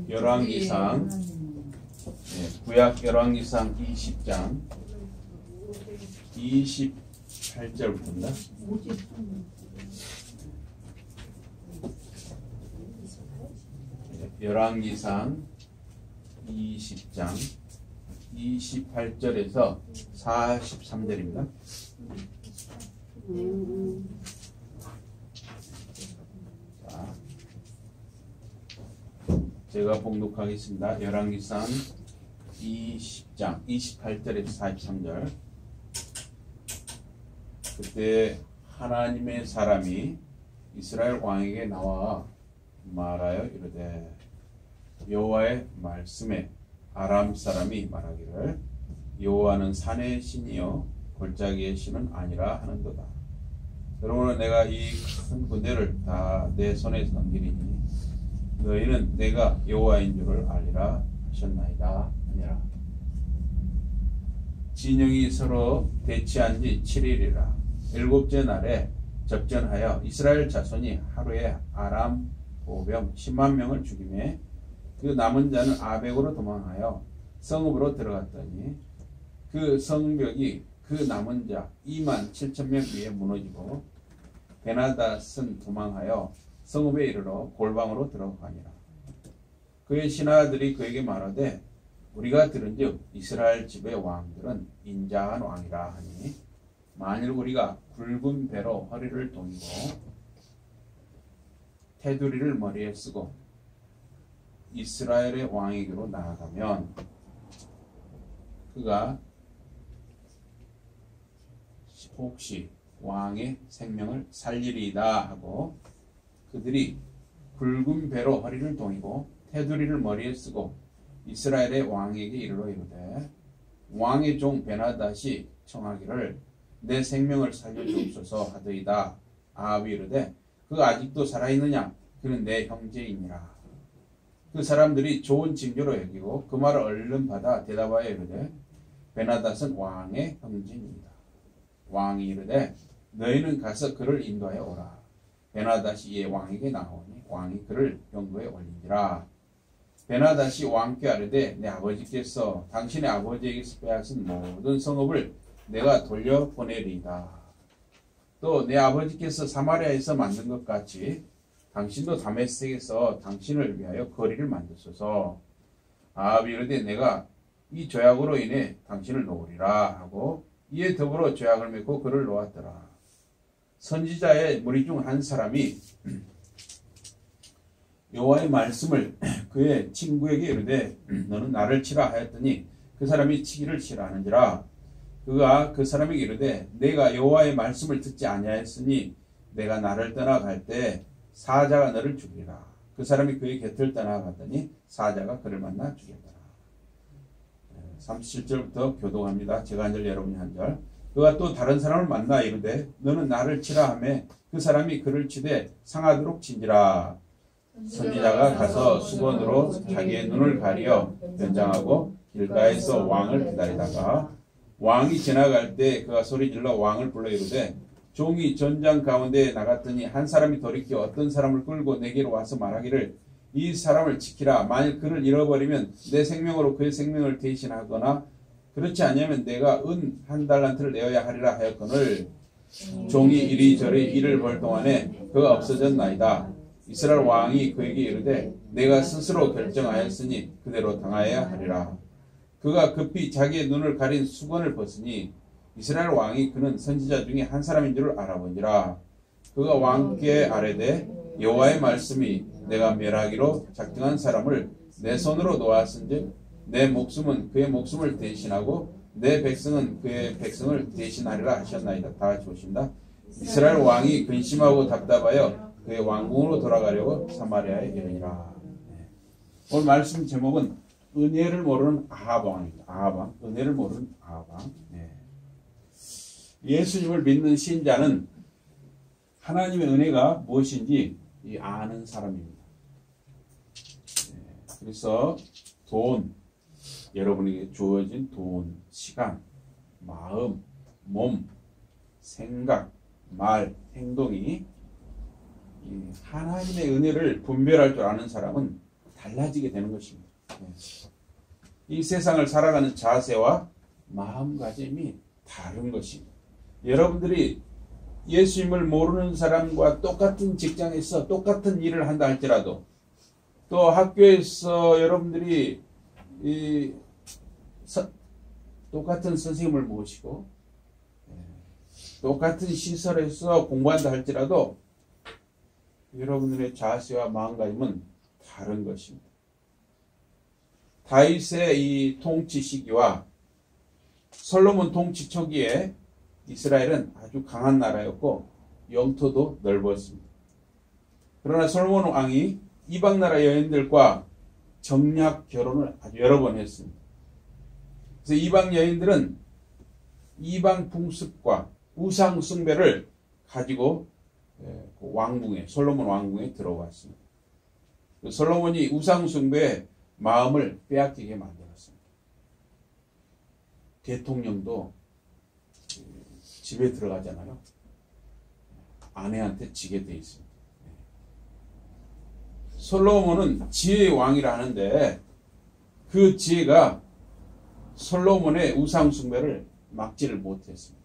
열왕기상 구약 열왕기상 20장 28절부터입니다. 열왕기상 20장 28절에서 43절입니다. 자, 제가 봉독하겠습니다. 열왕기상 20장 28절에서 43절. 그때 하나님의 사람이 이스라엘 왕에게 나와 말하여 이르되 여호와의 말씀에 아람 사람이 말하기를 여호와는 산의 신이요 골짜기의 신은 아니라 하는도다. 그러므로 내가 이 큰 군대를 다 내 손에 넘기리니 너희는 내가 여호와인 줄을 알리라 하셨나이다 하니라. 진영이 서로 대치한 지 7일이라. 7째 날에 접전하여 이스라엘 자손이 하루에 아람 보병 10만 명을 죽이매 그 남은 자는 아벡으로 도망하여 성읍으로 들어갔더니 그 성벽이 그 남은 자 2만 7천 명 위에 무너지고 베나닷은 도망하여 성읍에 이르러 골방으로 들어가니라. 그의 신하들이 그에게 말하되 우리가 들은즉 이스라엘 집의 왕들은 인자한 왕이라 하니 만일 우리가 굵은 배로 허리를 동이고 테두리를 머리에 쓰고 이스라엘의 왕에게로 나아가면 그가 혹시 왕의 생명을 살리리이다 하고 그들이 굵은 배로 허리를 동이고 테두리를 머리에 쓰고 이스라엘의 왕에게 이르러 이르되 왕의 종 베나닷이 청하기를 내 생명을 살려주옵소서 하더이다. 아합이 이르되 그가 아직도 살아있느냐? 그는 내 형제이니라. 그 사람들이 좋은 징조로 여기고 그 말을 얼른 받아 대답하여 이르되 베나닷은 왕의 형제입니다. 왕이 이르되 너희는 가서 그를 인도하여 오라. 베나닷이 이에 왕에게 나오니 왕이 그를 병거에 올린지라. 베나닷이 왕께 아뢰되 내 아버지께서 당신의 아버지에게서 빼앗은 모든 성읍을 내가 돌려보내리이다. 또 내 아버지께서 사마리아에서 만든 것 같이 당신도 다메섹에서 당신을 위하여 거리를 만드소서. 아합이 이르되 내가 이 조약으로 인해 당신을 놓으리라 하고 이에 더불어 조약을 맺고 그를 놓았더라. 선지자의 무리 중 한 사람이 여호와의 말씀을 그의 친구에게 이르되 너는 나를 치라 하였더니 그 사람이 치기를 싫어하는지라. 그가 그 사람에게 이르되 내가 여호와의 말씀을 듣지 아니하였으니 내가 나를 떠나갈 때 사자가 너를 죽이라. 그 사람이 그의 곁을 떠나갔더니 사자가 그를 만나 죽였더라. 37절부터 교독합니다. 제가 한 절 여러분이 한 절. 그가 또 다른 사람을 만나 이르되 너는 나를 치라 하매 그 사람이 그를 치되 상하도록 친지라. 선지자가 가서 수건으로 자기의 눈을 가리어 변장하고 길가에서 왕을 기다리다가 왕이 지나갈 때 그가 소리질러 왕을 불러 이르되 종이 전장 가운데에 나갔더니 한 사람이 돌이켜 어떤 사람을 끌고 내게로 와서 말하기를 이 사람을 지키라. 만일 그를 잃어버리면 내 생명으로 그의 생명을 대신하거나 그렇지 아니하면 내가 은 1달란트를 내어야 하리라 하였거늘 종이 이리저리 이를 볼 동안에 그가 없어졌나이다. 이스라엘 왕이 그에게 이르되 내가 스스로 결정하였으니 그대로 당하여야 하리라. 그가 급히 자기의 눈을 가린 수건을 벗으니 이스라엘 왕이 그는 선지자 중에 한 사람인 줄 알아보니라. 그가 왕께 아뢰되 여호와의 말씀이 내가 멸하기로 작정한 사람을 내 손으로 놓았은즉 내 목숨은 그의 목숨을 대신하고 내 백성은 그의 백성을 대신하리라 하셨나이다. 다 같이 보십니다. 이스라엘 왕이 근심하고 답답하여 그의 왕궁으로 돌아가려고 사마리아에 이르니라. 오늘 말씀 제목은 은혜를 모르는 아합 왕입니다. 아합 왕, 은혜를 모르는 아합 왕. 예수님을 믿는 신자는 하나님의 은혜가 무엇인지 아는 사람입니다. 그래서 돈, 여러분에게 주어진 돈, 시간, 마음, 몸, 생각, 말, 행동이 하나님의 은혜를 분별할 줄 아는 사람은 달라지게 되는 것입니다. 이 세상을 살아가는 자세와 마음가짐이 다른 것입니다. 여러분들이 예수님을 모르는 사람과 똑같은 직장에서 똑같은 일을 한다 할지라도, 또 학교에서 여러분들이 똑같은 선생님을 모시고 똑같은 시설에서 공부한다 할지라도 여러분들의 자세와 마음가짐은 다른 것입니다. 다윗의 이 통치 시기와 솔로몬 통치 초기에 이스라엘은 아주 강한 나라였고 영토도 넓었습니다. 그러나 솔로몬 왕이 이방 나라 여인들과 정략 결혼을 아주 여러 번 했습니다. 그래서 이방 여인들은 이방 풍습과 우상 숭배를 가지고 왕궁에, 솔로몬 왕궁에 들어왔습니다. 솔로몬이 우상 숭배에 마음을 빼앗기게 만들었습니다. 대통령도 집에 들어가잖아요. 아내한테 지게 돼 있습니다. 솔로몬은 지혜의 왕이라 하는데 그 지혜가 솔로몬의 우상 숭배를 막지를 못했습니다.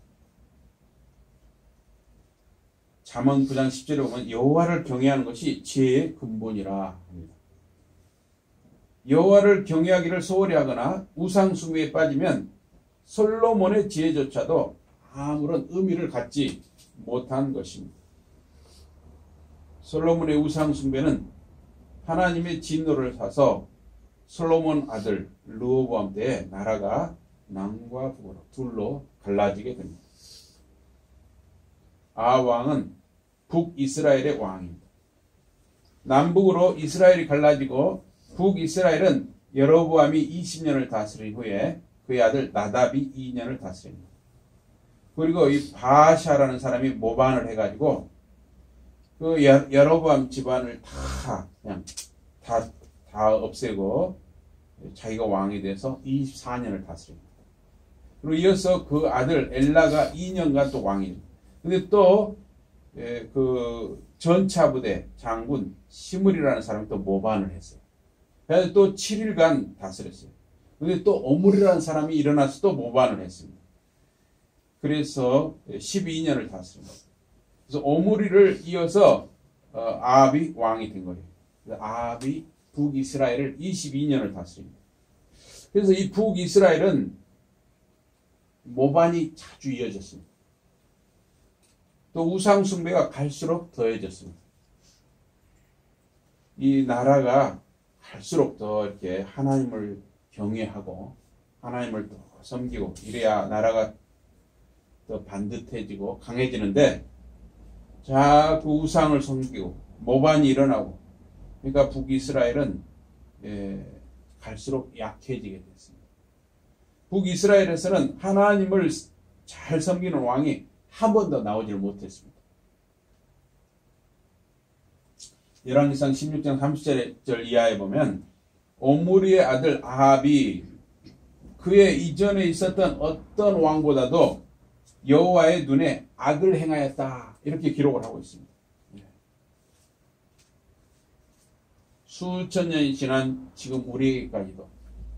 잠언 9장 10절에 보면 여호와를 경외하는 것이 지혜의 근본이라 합니다. 여호와를 경외하기를 소홀히 하거나 우상 숭배에 빠지면 솔로몬의 지혜조차도 아무런 의미를 갖지 못한 것입니다. 솔로몬의 우상 숭배는 하나님의 진노를 사서 솔로몬 아들 르호보암 때에 나라가 남과 북으로 둘로 갈라지게 됩니다. 아합 왕은 북이스라엘의 왕입니다. 남북으로 이스라엘이 갈라지고 북이스라엘은 여로보암이 20년을 다스린 후에 그의 아들 나답이 2년을 다스립니다. 그리고 이 바샤라는 사람이 모반을 해가지고 그 여로보암 집안을 다 없애고 자기가 왕이 돼서 24년을 다스립니다. 그리고 이어서 그 아들 엘라가 2년간 또 왕이 됩니다. 근데 또 그 전차부대 장군 시므리라는 사람이 또 모반을 했어요. 그래서 또 7일간 다스렸어요. 근데 또 오므리라는 사람이 일어나서 또 모반을 했습니다. 그래서 12년을 다스립니다. 그래서 오므리를 이어서 아합이 왕이 된 거예요. 아합이 북이스라엘을 22년을 다스립니다. 그래서 이 북이스라엘은 모반이 자주 이어졌습니다. 또 우상 숭배가 갈수록 더해졌습니다. 이 나라가 갈수록 더 이렇게 하나님을 경외하고 하나님을 더 섬기고 이래야 나라가 더 반듯해지고 강해지는데 자꾸 우상을 섬기고 모반이 일어나고 그러니까 북이스라엘은 갈수록 약해지게 됐습니다. 북이스라엘에서는 하나님을 잘 섬기는 왕이 한 번도 나오지를 못했습니다. 열왕기상 16장 30절 이하에 보면 오므리의 아들 아합이 그의 이전에 있었던 어떤 왕보다도 여호와의 눈에 악을 행하였다 이렇게 기록을 하고 있습니다. 수천 년이 지난 지금 우리에게까지도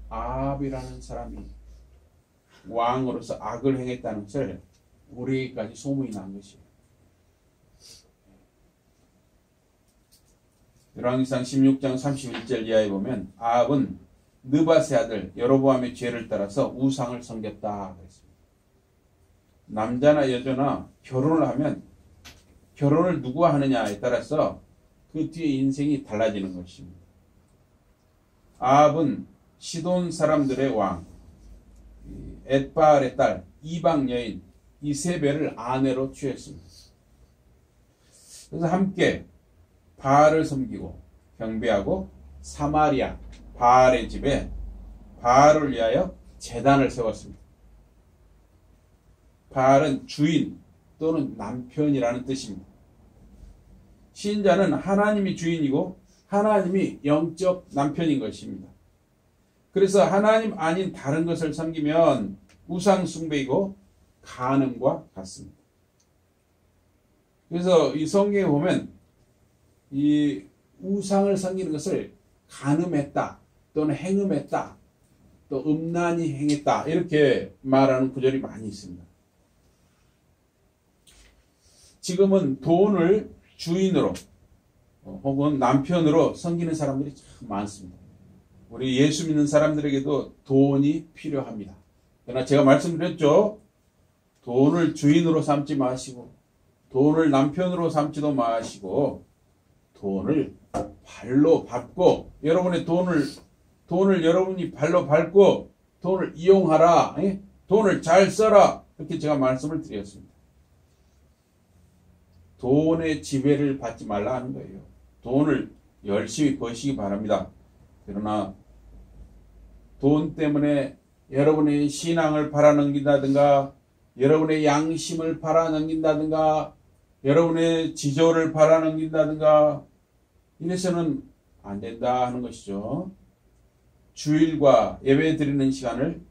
아합이라는 사람이 왕으로서 악을 행했다는 것을 우리에게까지 소문이 난 것이에요. 열왕기상 16장 31절 이하에 보면 아합은 느밧의 아들 여로보암의 죄를 따라서 우상을 섬겼다 그랬습니다. 남자나 여자나 결혼을 하면 결혼을 누구와 하느냐에 따라서 그 뒤에 인생이 달라지는 것입니다. 아합은 시돈 사람들의 왕 엣바알의 딸 이방 여인 이세벨을 아내로 취했습니다. 그래서 함께 바알을 섬기고 경배하고 사마리아 바알의 집에 바알을 위하여 제단을 세웠습니다. 바알은 주인 또는 남편이라는 뜻입니다. 신자는 하나님이 주인이고 하나님이 영적 남편인 것입니다. 그래서 하나님 아닌 다른 것을 섬기면 우상 숭배이고 간음과 같습니다. 그래서 이 성경에 보면 이 우상을 섬기는 것을 간음했다 또는 행음했다 또 음란히 행했다 이렇게 말하는 구절이 많이 있습니다. 지금은 돈을 주인으로 혹은 남편으로 섬기는 사람들이 참 많습니다. 우리 예수 믿는 사람들에게도 돈이 필요합니다. 그러나 제가 말씀드렸죠. 돈을 주인으로 삼지 마시고 돈을 남편으로 삼지도 마시고 돈을 발로 밟고 여러분의 돈을 여러분이 발로 밟고 돈을 이용하라. 돈을 잘 써라. 이렇게 제가 말씀을 드렸습니다. 돈의 지배를 받지 말라 하는 거예요. 돈을 열심히 버시기 바랍니다. 그러나 돈 때문에 여러분의 신앙을 팔아넘긴다든가 여러분의 양심을 팔아넘긴다든가 여러분의 지조를 팔아넘긴다든가 이래서는 안 된다 하는 것이죠. 주일과 예배 드리는 시간을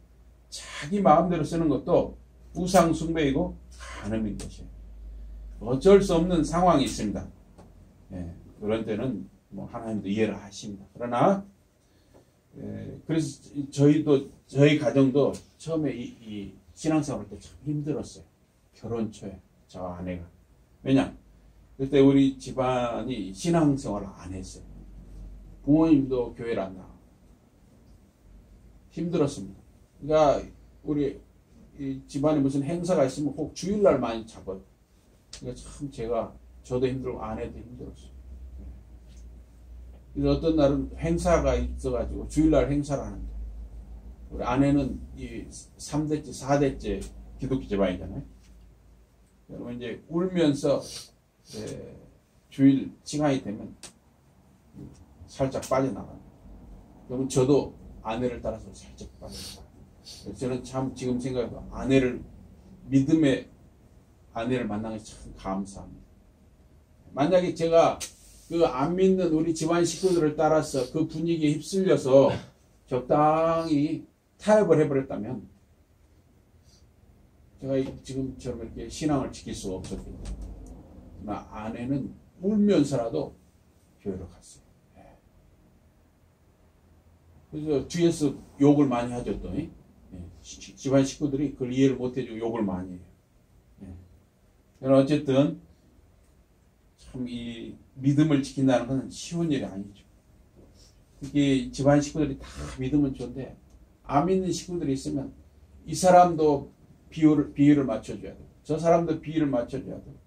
자기 마음대로 쓰는 것도 우상 숭배이고 간음인 것이에요. 어쩔 수 없는 상황이 있습니다. 그런 때는 뭐 하나님도 이해를 하십니다. 그러나 그래서 저희 가정도 처음에 이 신앙생활 할 때 참 힘들었어요. 결혼 초에 저 아내가. 왜냐? 그때 우리 집안이 신앙생활을 안 했어요. 부모님도 교회를 안 나가고 힘들었습니다. 그러니까 우리 이 집안에 무슨 행사가 있으면 꼭 주일날 많이 잡아요. 그러니까 참 저도 힘들고 아내도 힘들었어요. 그래서 어떤 날은 행사가 있어가지고 주일날 행사를 하는데 우리 아내는 이 3대째 4대째 기독교 집안이잖아요. 여러분 이제 울면서 주일 시간이 되면 살짝 빠져나가요. 그러면 저도 아내를 따라서 살짝 빠져나가요. 저는 참 지금 생각해도 믿음의 아내를 만난 게 참 감사합니다. 만약에 제가 그 안 믿는 우리 집안 식구들을 따라서 그 분위기에 휩쓸려서 적당히 타협을 해버렸다면 제가 지금처럼 이렇게 신앙을 지킬 수가 없었거든요. 그러나 아내는 울면서라도 교회로 갔어요. 그래서 뒤에서 욕을 많이 하죠. 또 집안 식구들이 그걸 이해를 못해주고 욕을 많이 해요. 그러나 어쨌든 참 이 믿음을 지킨다는 것은 쉬운 일이 아니죠. 특히 집안 식구들이 다 믿으면 좋은데 안 믿는 식구들이 있으면 이 사람도 비율을 맞춰줘야 되고 저 사람도 비율을 맞춰줘야 되고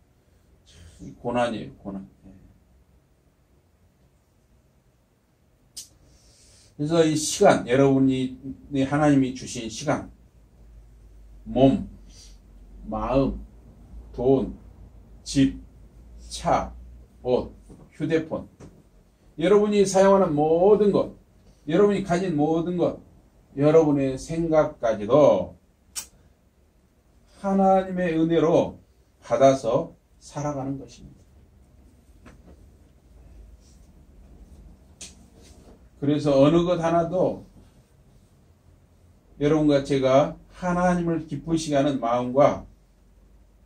참 고난이에요. 고난. 그래서 이 시간, 여러분이 하나님이 주신 시간, 몸, 마음, 돈, 집, 차, 옷, 휴대폰, 여러분이 사용하는 모든 것, 여러분이 가진 모든 것, 여러분의 생각까지도 하나님의 은혜로 받아서 살아가는 것입니다. 그래서 어느 것 하나도 여러분과 제가 하나님을 기쁘시게 하는 마음과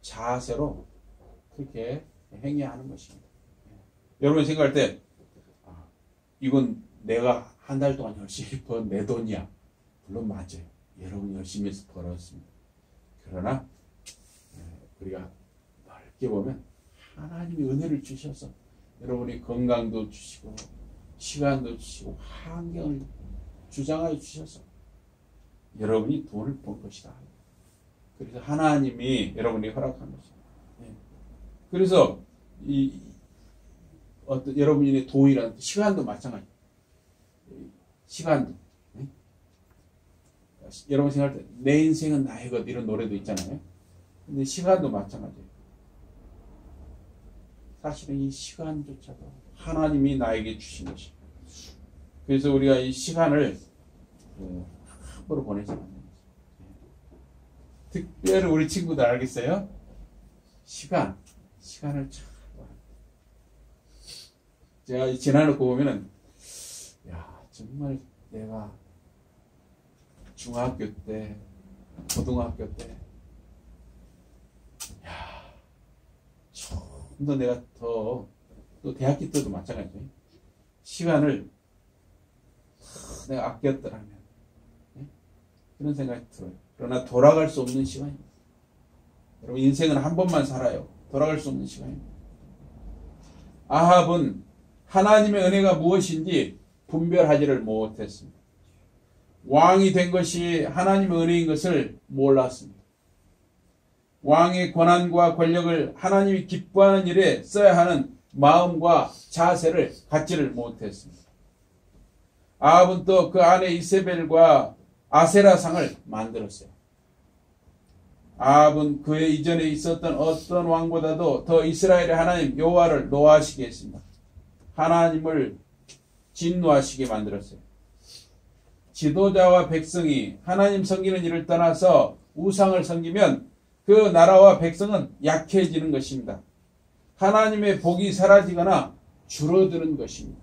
자세로 그렇게 행해야 하는 것입니다. 여러분 생각할 때 이건 내가 한 달 동안 열심히 번 내 돈이야. 물론 맞아요. 여러분이 열심히 해서 벌었습니다. 그러나 우리가 넓게 보면 하나님이 은혜를 주셔서 여러분이 건강도 주시고 시간도 주시고 환경을 주장하여 주셔서 여러분이 돈을 번 것이다. 그래서 하나님이 여러분이 허락한 것입니다. 그래서 여러분의 돈이라는 시간도 마찬가지예요. 시간도. 여러분 생각할 때 내 인생은 나의 것 이런 노래도 있잖아요. 근데 시간도 마찬가지예요. 사실은 이 시간조차도 하나님이 나에게 주신 것입니다. 그래서 우리가 이 시간을 함부로 보내지 않는 거죠. 특별히 우리 친구들 알겠어요? 시간을 참 제가 지나놓고 보면은 정말 내가 중학교 때 고등학교 때 좀 더 내가 또 대학교 때도 마찬가지예요. 시간을 내가 아꼈더라면. 네? 그런 생각이 들어요. 그러나 돌아갈 수 없는 시간입니다. 여러분 인생은 한 번만 살아요. 돌아갈 수 없는 시간입니다. 아합은 하나님의 은혜가 무엇인지 분별하지를 못했습니다. 왕이 된 것이 하나님의 은혜인 것을 몰랐습니다. 왕의 권한과 권력을 하나님이 기뻐하는 일에 써야 하는 마음과 자세를 갖지를 못했습니다. 아합은 또 그 아내 이세벨과 아세라상을 만들었어요. 아합은 그의 이전에 있었던 어떤 왕보다도 더 이스라엘의 하나님 여호와를 노하시게 했습니다. 하나님을 진노하시게 만들었어요. 지도자와 백성이 하나님 섬기는 일을 떠나서 우상을 섬기면 그 나라와 백성은 약해지는 것입니다. 하나님의 복이 사라지거나 줄어드는 것입니다.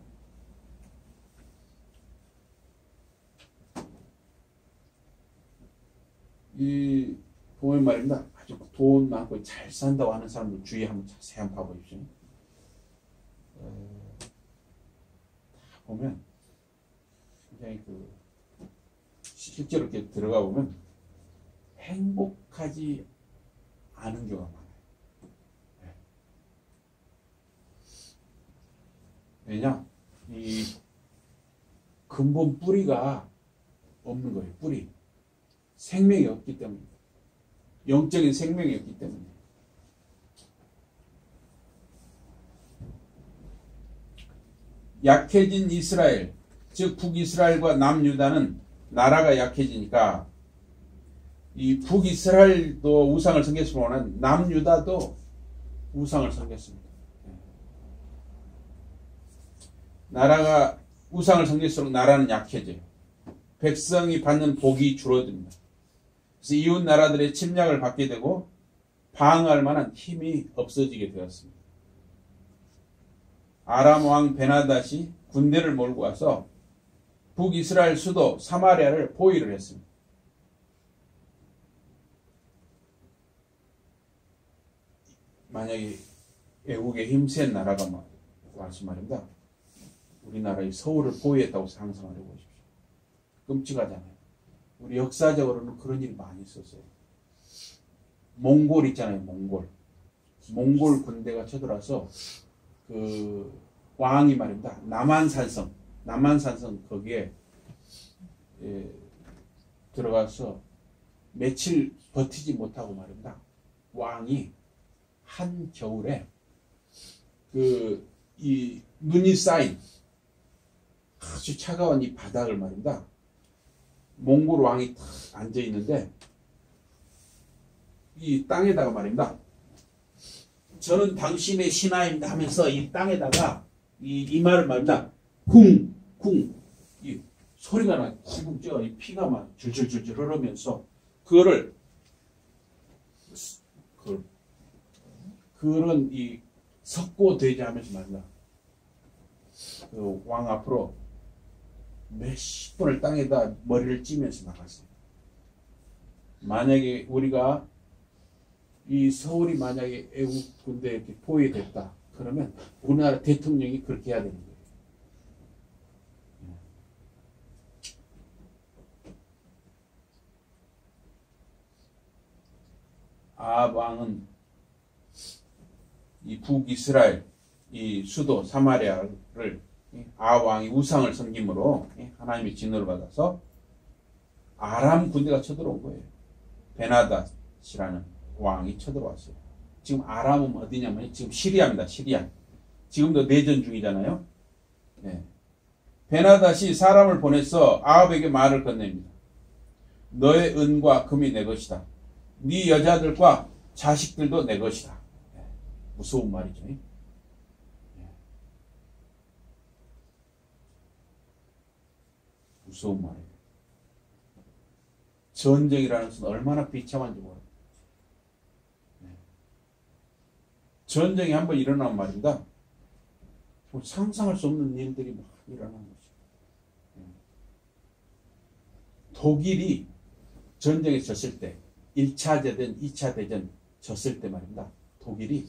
이 보면 말입니다. 아주 돈 많고 잘 산다고 하는 사람들 주위에 한번 자세히 한번 봐보십시오. 다 보면 굉장히 실제로 이렇게 들어가 보면 행복하지 않은 경우가 많아요. 왜냐? 이 근본 뿌리가 없는 거예요. 뿌리. 생명이 없기 때문에. 영적인 생명이 없기 때문에. 약해진 이스라엘, 즉 북이스라엘과 남유다는 나라가 약해지니까 이 북이스라엘도 우상을 섬겼지만 남유다도 우상을 섬겼습니다. 나라가 우상을 섬길수록 나라는 약해져요. 백성이 받는 복이 줄어듭니다. 그래서 이웃 나라들의 침략을 받게 되고 방어할 만한 힘이 없어지게 되었습니다. 아람 왕 베나닷이 군대를 몰고 와서 북이스라엘 수도 사마리아를 포위를 했습니다. 만약에 외국에 힘센 나라가 와서 말입니다. 우리나라의 서울을 포위했다고 상상을 해보십시오. 끔찍하잖아요. 우리 역사적으로는 그런 일이 많이 있었어요. 몽골 있잖아요. 몽골 군대가 쳐들어와서 그 왕이 말입니다. 남한산성 거기에 들어가서 며칠 버티지 못하고 말입니다. 왕이 한 겨울에 이 눈이 쌓인 아주 차가운 이 바닥을 말입니다. 몽골 왕이 탁 앉아 있는데 이 땅에다가 말입니다. 저는 당신의 신하입니다 하면서 이 땅에다가 이 말을 말입니다. 쿵 이 소리가 나 쿵쿵 쪄 이 피가 막 줄줄줄줄 흐르면서 그거를 그런 이 석고되지 하면서 말입니다. 그 왕 앞으로 몇십 분을 땅에다 머리를 찌면서 나갔어요. 만약에 우리가 이 서울이 만약에 애국 군대에 이렇게 포위됐다 그러면 우리나라 대통령이 그렇게 해야 되는 거예요. 아합 왕은 이 북이스라엘 이 수도 사마리아를 아합 왕이 우상을 섬김으로 하나님의 진노를 받아서 아람 군대가 쳐들어온 거예요. 베나닷이라는 왕이 쳐들어왔어요. 지금 아람은 어디냐면 지금 시리아입니다. 시리아. 지금도 내전 중이잖아요. 네. 베나닷이 사람을 보내서 아합에게 말을 건넵니다. 너의 은과 금이 내 것이다. 네 여자들과 자식들도 내 것이다. 네. 무서운 말이죠. 네. 무서운 말이에요. 전쟁이라는 것은 얼마나 비참한지 몰라요. 네. 전쟁이 한번 일어나면 말입니다. 상상할 수 없는 일들이 막 일어나는 거죠. 네. 독일이 전쟁에 졌을 때 1차 대전, 2차 대전 졌을 때 말입니다. 독일이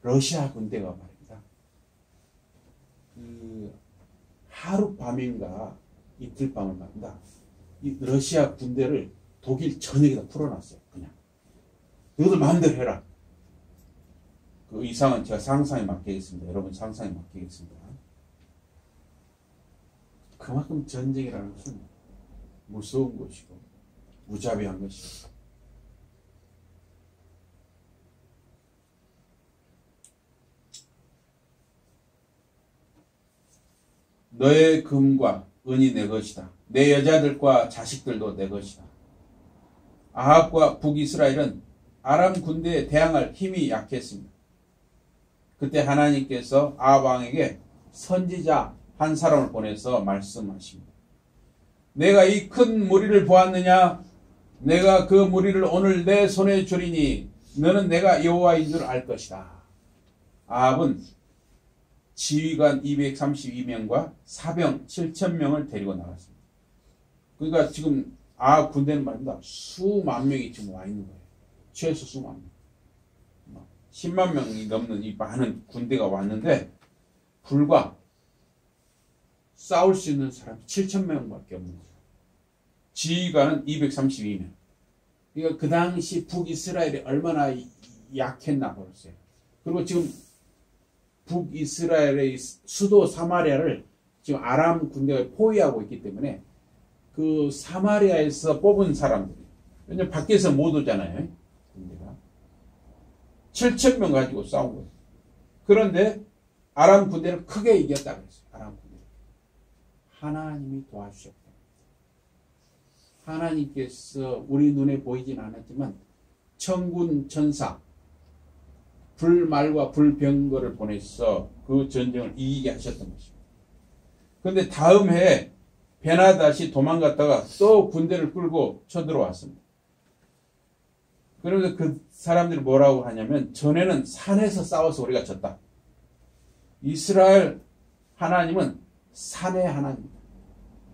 러시아 군대가 말입니다. 하룻밤인가 이틀밤을 말입니다. 이 러시아 군대를 독일 전역에다 풀어놨어요. 그냥 너희들 마음대로 해라. 그 이상은 제가 상상에 맡기겠습니다. 여러분 상상에 맡기겠습니다. 그만큼 전쟁이라는 것은 무서운 것이고 무자비한 것이고, 너의 금과 은이 내 것이다. 내 여자들과 자식들도 내 것이다. 아합과 북이스라엘은 아람 군대에 대항할 힘이 약했습니다. 그때 하나님께서 아합 왕에게 선지자 한 사람을 보내서 말씀하십니다. 내가 이 큰 무리를 보았느냐? 내가 그 무리를 오늘 내 손에 주리니 너는 내가 여호와인 줄 알 것이다. 아합은 지휘관 232명과 사병 7,000명을 데리고 나갔습니다. 그러니까 지금 아합 군대는 말입니다. 수만 명이 지금 와 있는 거예요. 최소 수만 명. 10만 명이 넘는 이 많은 군대가 왔는데 불과 싸울 수 있는 사람이 7,000명밖에 없는 거예요. 지휘관은 232명. 그러니까 그 당시 북이스라엘이 얼마나 약했나 보세요. 그리고 지금 북이스라엘의 수도 사마리아를 지금 아람 군대가 포위하고 있기 때문에 그 사마리아에서 뽑은 사람들이, 왜냐면 밖에서 못 오잖아요. 군대가 7,000명 가지고 싸운 거예요. 그런데 아람 군대를 크게 이겼다고 했어요. 아람 군대. 하나님이 도와주셨다. 하나님께서 우리 눈에 보이진 않았지만 천군 천사 불말과 불병거를 보내서 그 전쟁을 이기게 하셨던 것입니다. 그런데 다음 해에 베나닷이 도망갔다가 또 군대를 끌고 쳐들어왔습니다. 그러면서 그 사람들이 뭐라고 하냐면, 전에는 산에서 싸워서 우리가 졌다. 이스라엘 하나님은 산의 하나님입니다.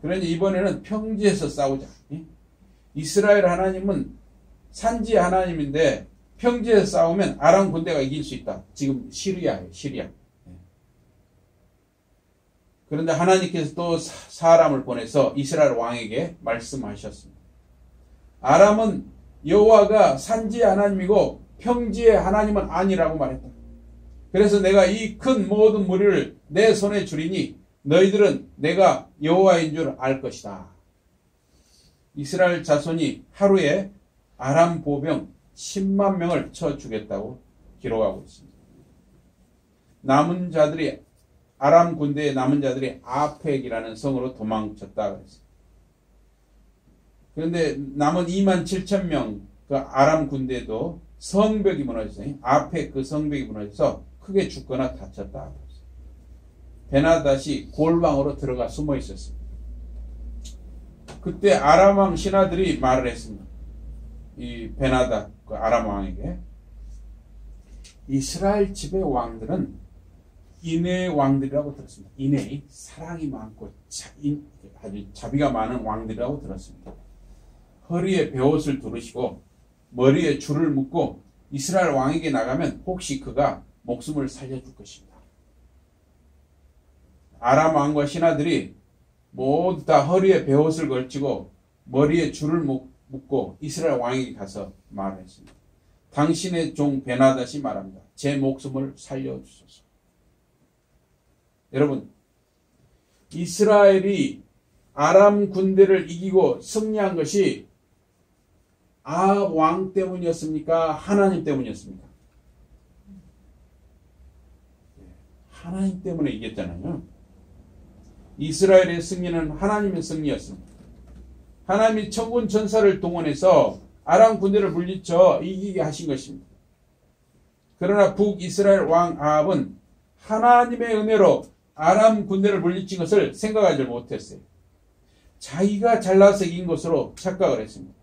그러니 이번에는 평지에서 싸우자. 이스라엘 하나님은 산지 하나님인데 평지에서 싸우면 아람 군대가 이길 수 있다. 지금 시리아예요. 시리아. 그런데 하나님께서 또 사람을 보내서 이스라엘 왕에게 말씀하셨습니다. 아람은 여호와가 산지의 하나님이고 평지의 하나님은 아니라고 말했다. 그래서 내가 이 큰 모든 무리를 내 손에 주리니 너희들은 내가 여호와인 줄 알 것이다. 이스라엘 자손이 하루에 아람 보병 10만 명을 쳐 죽였다고 기록하고 있습니다. 남은 자들이, 아람 군대의 남은 자들이 아펙이라는 성으로 도망쳤다고 했어요. 그런데 남은 27,000명 그 아람 군대도 성벽이 무너졌어요. 아펙 그 성벽이 무너져서 크게 죽거나 다쳤다. 베나닷이 골방으로 들어가 숨어 있었습니다. 그때 아람 왕 신하들이 말을 했습니다. 이 베나닷 그 아람 왕에게, 이스라엘 지배 왕들은 인의 왕들이라고 들었습니다. 인의 사랑이 많고 아주 자비가 많은 왕들이라고 들었습니다. 허리에 베옷을 두르시고 머리에 줄을 묶고 이스라엘 왕에게 나가면 혹시 그가 목숨을 살려줄 것입니다. 아람 왕과 신하들이 모두 다 허리에 베옷을 걸치고 머리에 줄을 묶고 이스라엘 왕에게 가서 말했습니다. 당신의 종 베나닷이 말합니다. 제 목숨을 살려주소서. 여러분, 이스라엘이 아람 군대를 이기고 승리한 것이 아합 왕 때문이었습니까? 하나님 때문이었습니까? 하나님 때문에 이겼잖아요. 이스라엘의 승리는 하나님의 승리였습니다. 하나님이 천군 천사를 동원해서 아람 군대를 물리쳐 이기게 하신 것입니다. 그러나 북이스라엘 왕 아합은 하나님의 은혜로 아람 군대를 물리친 것을 생각하지 못했어요. 자기가 잘나서 이긴 것으로 착각을 했습니다.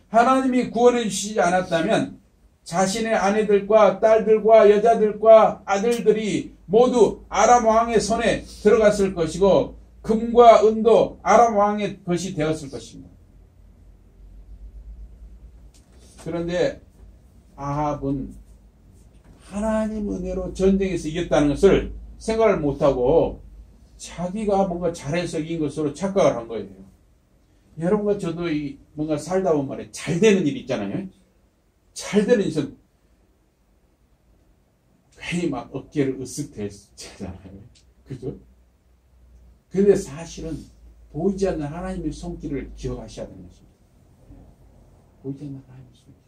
하나님이 구원해 주시지 않았다면 자신의 아내들과 딸들과 여자들과 아들들이 모두 아람 왕의 손에 들어갔을 것이고 금과 은도 아람 왕의 것이 되었을 것입니다. 그런데 아합은 하나님 은혜로 전쟁에서 이겼다는 것을 생각을 못하고 자기가 뭔가 잘해서 이긴 것으로 착각을 한 거예요. 여러분과 저도 뭔가 살다 보면 말이에요. 잘 되는 일 있잖아요. 잘 되는 일은 괜히 막 어깨를 으쓱 대잖아요. 그죠? 근데 사실은 보이지 않는 하나님의 손길을 기억하셔야 되는 것입니다. 보이지 않는 하나님의 손길.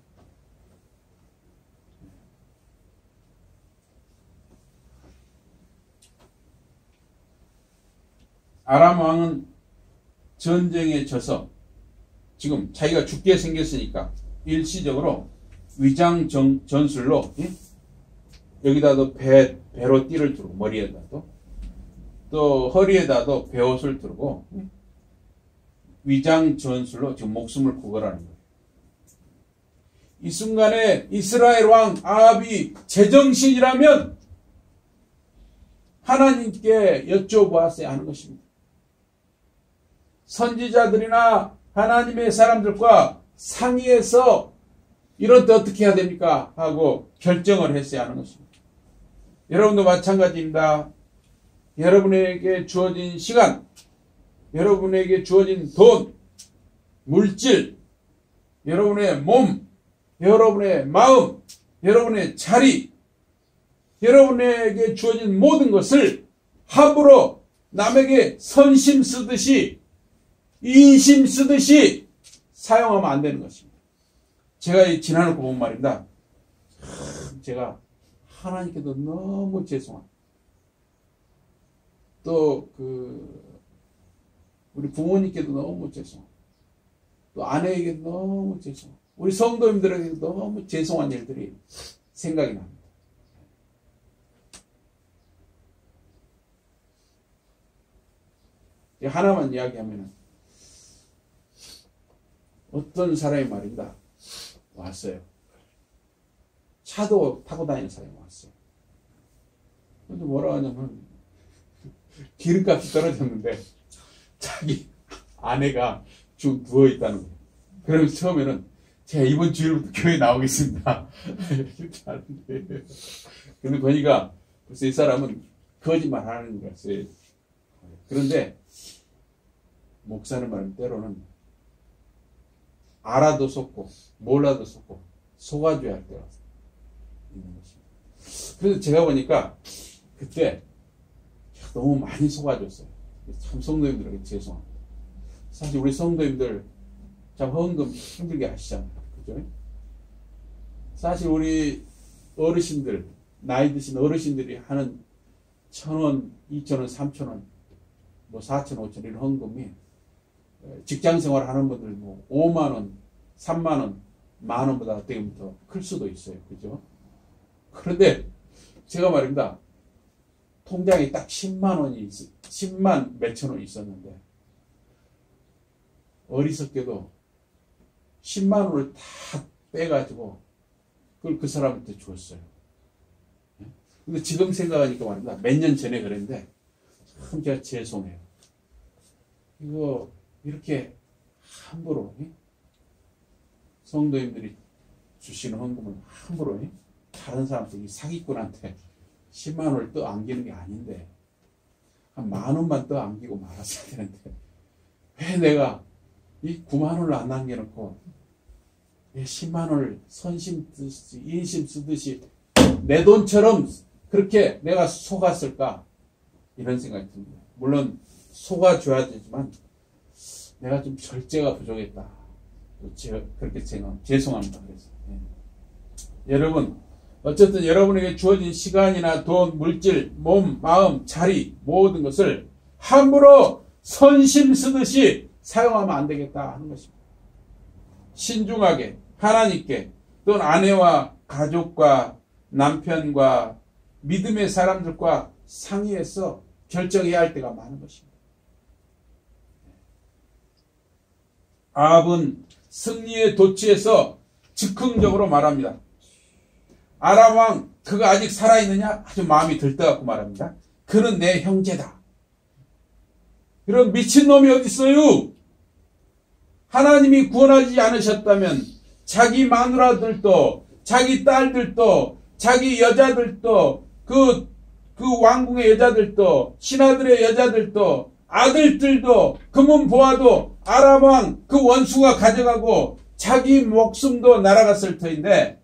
아람 왕은 전쟁에 져서 지금 자기가 죽게 생겼으니까 일시적으로 위장 전술로 여기다도 배로 띠를 두르고 머리에다도 또 허리에다도 베옷을 두르고 위장 전술로 지금 목숨을 구걸하는 거예요. 이 순간에 이스라엘 왕 아합이 제정신이라면 하나님께 여쭤보았어야 하는 것입니다. 선지자들이나 하나님의 사람들과 상의해서 이럴 때 어떻게 해야 됩니까? 하고 결정을 했어야 하는 것입니다. 여러분도 마찬가지입니다. 여러분에게 주어진 시간, 여러분에게 주어진 돈, 물질, 여러분의 몸, 여러분의 마음, 여러분의 자리, 여러분에게 주어진 모든 것을 함부로 남에게 선심 쓰듯이 인심 쓰듯이 사용하면 안 되는 것입니다. 제가 지난해 본 말입니다. 제가 하나님께도 너무 죄송합니다. 또 우리 부모님께도 너무 죄송합니다. 또 아내에게도 너무 죄송합니다. 우리 성도님들에게도 너무 죄송한 일들이 생각이 납니다. 하나만 이야기하면 어떤 사람이 말입니다. 왔어요. 차도 타고 다니는 사람이 왔어요. 근데 뭐라 하냐면 기름값이 떨어졌는데 자기 아내가 쭉 누워있다는 거예요. 그러면서 처음에는 제가 이번 주일부터 교회 나오겠습니다. 근데 보니까 벌써 이 사람은 거짓말 하는 거였어요. 그런데 목사님 말은 때로는 알아도 속고 몰라도 속고 속아줘야 할 때가 있는 것입니다. 그래서 제가 보니까 그때 너무 많이 속아줬어요. 참 성도님들에게 죄송합니다. 사실 우리 성도님들 참 헌금 힘들게 하시잖아요. 그죠? 사실 우리 어르신들, 나이 드신 어르신들이 하는 1,000원, 2,000원, 3,000원, 뭐 4,000원, 5,000원 이런 헌금이 직장 생활 하는 분들 뭐 5만원, 3만원, 만원보다 어떻게 더 클 수도 있어요. 그죠? 그런데 제가 말입니다. 통장에 딱 10만 몇천 원 있었는데 어리석게도 10만 원을 다 빼가지고 그걸 그 사람한테 줬어요. 근데 지금 생각하니까 말입니다. 몇 년 전에 그랬는데 참 제가 죄송해요. 이거 이렇게 함부로 성도님들이 주시는 헌금을 함부로 다른 사람들 사기꾼한테 10만 원을 또 안기는 게 아닌데 한 10,000원만 또 안기고 말았어야 되는데 왜 내가 이 9만 원을 안 남겨놓고 왜 10만 원을 선심 쓰듯이 인심 쓰듯이 내 돈처럼 그렇게 내가 속았을까 이런 생각이 듭니다. 물론 속아줘야 되지만 내가 좀 절제가 부족했다. 그렇게 죄송합니다. 그래서 여러분 어쨌든 여러분에게 주어진 시간이나 돈, 물질, 몸, 마음, 자리 모든 것을 함부로 선심 쓰듯이 사용하면 안 되겠다 하는 것입니다. 신중하게 하나님께 또는 아내와 가족과 남편과 믿음의 사람들과 상의해서 결정해야 할 때가 많은 것입니다. 아합은 승리에 도취해서 즉흥적으로 말합니다. 아람 왕 그가 아직 살아있느냐? 아주 마음이 들떠갖고 말합니다. 그는 내 형제다. 이런 미친놈이 어디 있어요? 하나님이 구원하지 않으셨다면 자기 마누라들도 자기 딸들도 자기 여자들도 그 그 왕궁의 여자들도 신하들의 여자들도 아들들도 금은 보아도 아람 왕 그 원수가 가져가고 자기 목숨도 날아갔을 터인데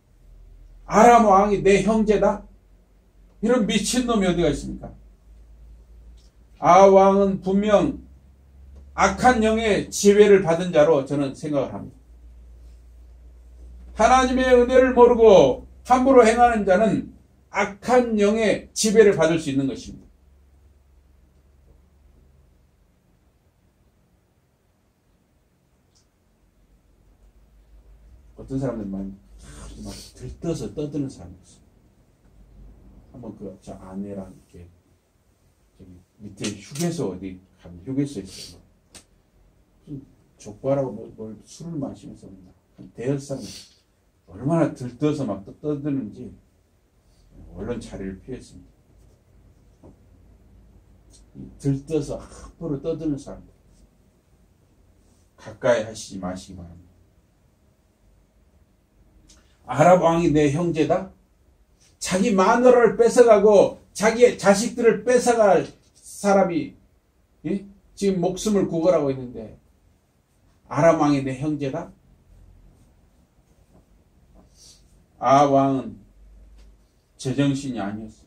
아람 왕이 내 형제다? 이런 미친놈이 어디가 있습니까? 아 왕은 분명 악한 영의 지배를 받은 자로 저는 생각을 합니다. 하나님의 은혜를 모르고 함부로 행하는 자는 악한 영의 지배를 받을 수 있는 것입니다. 어떤 사람들은 막 들떠서 떠드는 사람이 있어요. 한번 저 아내랑 이렇게 저기 밑에 휴게소 어디 가면 휴게소에 있어요. 족발하고 뭘 술을 마시면서 한 대여섯 사람 얼마나 들떠서 막 떠드는지 얼른 자리를 피했습니다. 들떠서 함부로 떠드는 사람들 가까이 하시지 마시기 바랍니다. 아람 왕이 내 형제다? 자기 마누라를 뺏어가고 자기의 자식들을 뺏어갈 사람이 지금 목숨을 구걸하고 있는데 아람 왕이 내 형제다? 아 왕은 제정신이 아니었어.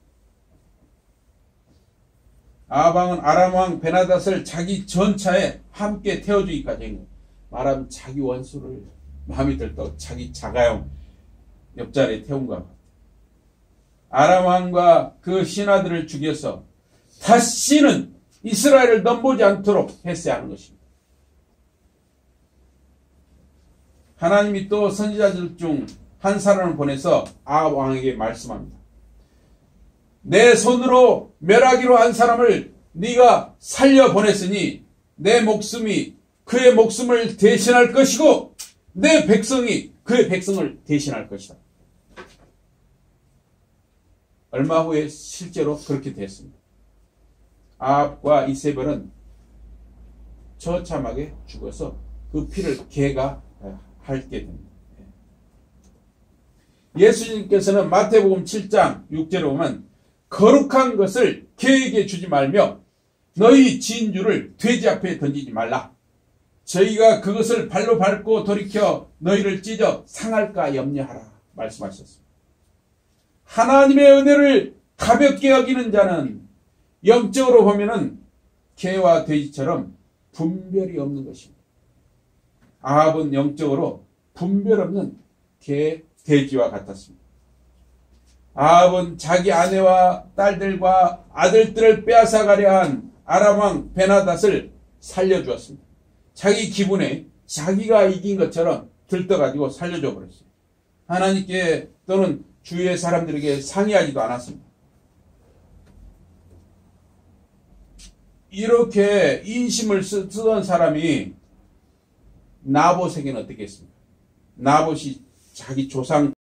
아 왕은 아람 왕 베나닷을 자기 전차에 함께 태워주기까지 한 거예요. 말하면 자기 원수를 마음이 들떠 자기 자가용 옆자리에 태운 것 같아요. 아람 왕과 그 신하들을 죽여서 다시는 이스라엘을 넘보지 않도록 했어야 하는 것입니다. 하나님이 또 선지자들 중 한 사람을 보내서 아 왕에게 말씀합니다. 내 손으로 멸하기로 한 사람을 네가 살려보냈으니 내 목숨이 그의 목숨을 대신할 것이고 내 백성이 그의 백성을 대신할 것이다. 얼마 후에 실제로 그렇게 됐습니다. 아합과 이세벨은 처참하게 죽어서 그 피를 개가 핥게 됩니다. 예수님께서는 마태복음 7장 6절에 보면 거룩한 것을 개에게 주지 말며 너희 진주를 돼지 앞에 던지지 말라. 저희가 그것을 발로 밟고 돌이켜 너희를 찢어 상할까 염려하라 말씀하셨습니다. 하나님의 은혜를 가볍게 여기는 자는 영적으로 보면은 개와 돼지처럼 분별이 없는 것입니다. 아합은 영적으로 분별 없는 개, 돼지와 같았습니다. 아합은 자기 아내와 딸들과 아들들을 빼앗아가려 한 아람 왕 베나닷을 살려주었습니다. 자기 기분에 자기가 이긴 것처럼 들떠가지고 살려줘 버렸어요. 하나님께 또는 주위의 사람들에게 상의하지도 않았습니다. 이렇게 인심을 쓰던 사람이 나봇에게는 어떻게 했습니까? 나봇이 자기 조상